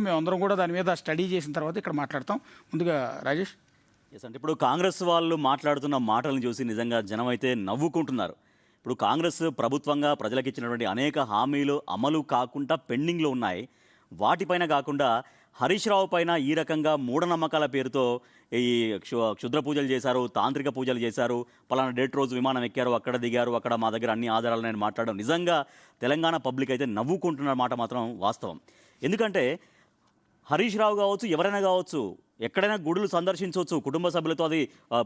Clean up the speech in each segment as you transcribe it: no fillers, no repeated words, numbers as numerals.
మేమందరం కూడా దాని మీద స్టడీ చేసిన తర్వాత ఇక్కడ మాట్లాడతాం. ముందుగా రాజేష్. ఎస్ అంటే ఇప్పుడు కాంగ్రెస్ వాళ్ళు మాట్లాడుతున్న మాటలను చూసి నిజంగా జనం అయితే నవ్వుకుంటున్నారు. ఇప్పుడు కాంగ్రెస్ ప్రభుత్వంగా ప్రజలకు ఇచ్చినటువంటి అనేక హామీలు అమలు కాకుండా పెండింగ్లో ఉన్నాయి. వాటిపైన కాకుండా హరీష్ రావు పైన ఈ రకంగా మూఢనమ్మకాల పేరుతో ఈ క్షుద్ర పూజలు చేశారు, తాంత్రిక పూజలు చేశారు, పలానా డేట్ రోజు విమానం ఎక్కారు, అక్కడ దిగారు, అక్కడ మా దగ్గర అన్ని ఆధారాలు నేను మాట్లాడడం నిజంగా తెలంగాణ పబ్లిక్ అయితే నవ్వుకుంటున్న మాట మాత్రం వాస్తవం. ఎందుకంటే హరీష్ రావు కావచ్చు, ఎవరైనా కావచ్చు, ఎక్కడైనా గుడులు సందర్శించవచ్చు కుటుంబ సభ్యులతో. అది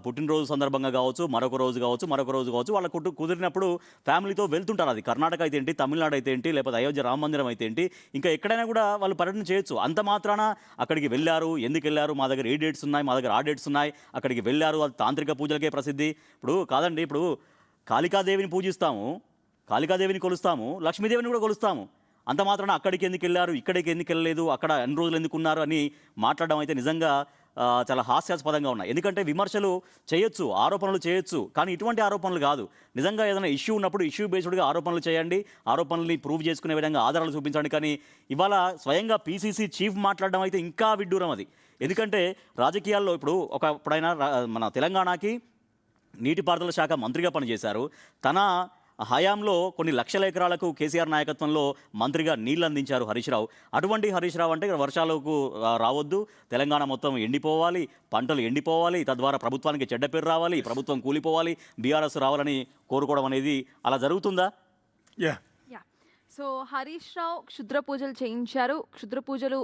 పుట్టినరోజు సందర్భంగా కావచ్చు, మరొక రోజు కావచ్చు, వాళ్ళ కుదిరినప్పుడు ఫ్యామిలీతో వెళ్తుంటారు. అది కర్ణాటక అయితే ఏంటి, తమిళనాడు అయితే ఏంటి, లేకపోతే అయోధ్య రామ మందిరం అయితే ఏంటి, ఇంకా ఎక్కడైనా కూడా వాళ్ళు పర్యటన చేయొచ్చు. అంత మాత్రాన అక్కడికి వెళ్ళారు, ఎందుకు వెళ్ళారు, మా దగ్గర ఈ డేట్స్ ఉన్నాయి, మా దగ్గర ఆ డేట్స్ ఉన్నాయి, అక్కడికి వెళ్ళారు, అది తాంత్రిక పూజలకే ప్రసిద్ధి. ఇప్పుడు కాదండి, ఇప్పుడు కాళికాదేవిని పూజిస్తాము, కాళికాదేవిని కొలుస్తాము, లక్ష్మీదేవిని కూడా కొలుస్తాము. అంత మాత్రాన అక్కడికి ఎందుకు వెళ్ళారు, ఇక్కడికి ఎందుకు వెళ్ళలేదు, అక్కడ ఎన్ని రోజులు ఎందుకు ఉన్నారు అని మాట్లాడడం అయితే నిజంగా చాలా హాస్యాస్పదంగా ఉన్నాయి. ఎందుకంటే విమర్శలు చేయొచ్చు, ఆరోపణలు చేయొచ్చు, కానీ ఇటువంటి ఆరోపణలు కాదు. నిజంగా ఏదైనా ఇష్యూ ఉన్నప్పుడు ఇష్యూ బేస్డ్గా ఆరోపణలు చేయండి, ఆరోపణల్ని ప్రూవ్ చేసుకునే విధంగా ఆధారాలు చూపించండి. కానీ ఇవాళ స్వయంగా పీసీసీ చీఫ్ మాట్లాడడం అయితే ఇంకా విడ్డూరం అది. ఎందుకంటే రాజకీయాల్లో ఇప్పుడైనా మన తెలంగాణకి నీటిపారుదల శాఖ మంత్రిగా పనిచేశారు. తన హయాంలో కొన్ని లక్షల ఎకరాలకు కేసీఆర్ నాయకత్వంలో మంత్రిగా నీళ్లు అందించారు హరీష్ రావు. అటువంటి హరీష్ రావు అంటే ఇక్కడ వర్షాలకు రావద్దు, తెలంగాణ మొత్తం ఎండిపోవాలి, పంటలు ఎండిపోవాలి, తద్వారా ప్రభుత్వానికి చెడ్డ పేరు రావాలి, ప్రభుత్వం కూలిపోవాలి, బీఆర్ఎస్ రావాలని కోరుకోవడం అనేది అలా జరుగుతుందా? సో హరీష్ రావు క్షుద్ర పూజలు చేయించారు. క్షుద్ర పూజలు